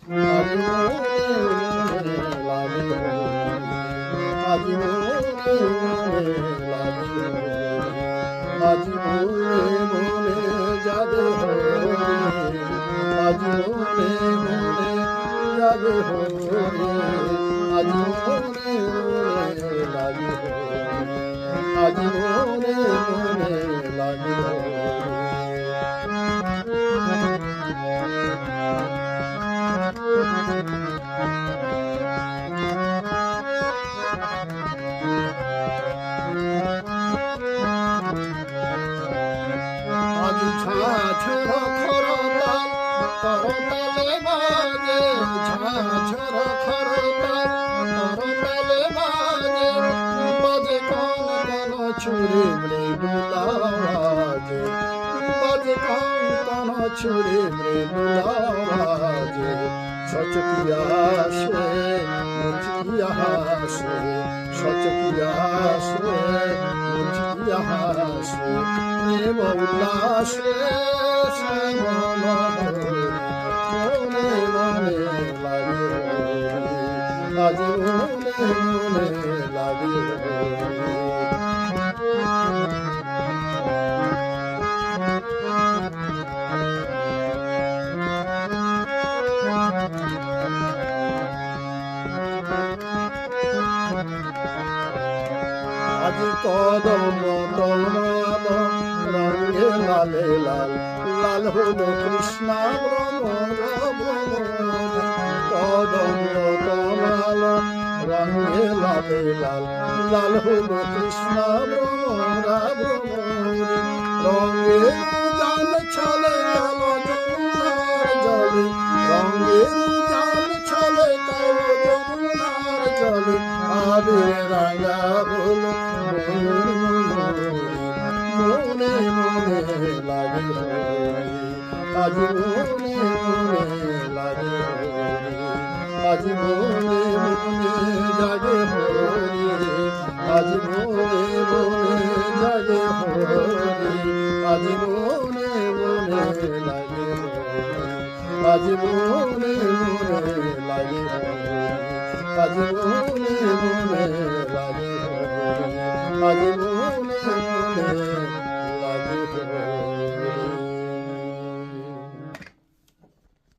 আজ মনে মনে লাগে আজ মনে মনে লাগে আজ মনে মনে জাগে আজ মনে মনে জাগে আজ মনে মনে লাগে আজ মনে মনে লাগে আজ ঝাঝর খরতাল করতালে বাজে ঝাঝর খরতাল করতালে বাজে বাজে কোন কোন ছুরি মৃদুলা বাজে বাজে কোন কোন ছুরি মৃদুলা বাজে সচকিয়া সে মুচকিয়া হাসে সচকিয়া সে মুচকিয়া হাসে প্রেম উল্লাসে মনে মনে লাগে আজ মনে মনে লাগে আজ কদম তলমাল রঙে লালে লাল লাল হলো কৃষ্ণা ভ্রমর ভ্রমর কদম তলমাল রঙে লালে লাল লাল হলো কৃষ্ণা ভ্রমর ভ্রমর রঙে জাল ছলে কাল যমুনার জলে রঙে জাল ছলে কাল যমুনার জলে আবে রাঙা হলো মনে মনে লাগে আজ মনে মনে লাগে আজ মনে মনে জাগে আজ মনে মনে জাগে আজ মনে মনে লাগে আজ মনে মনে লাগে আজ মনে মনে লাগে আজ মনে মনে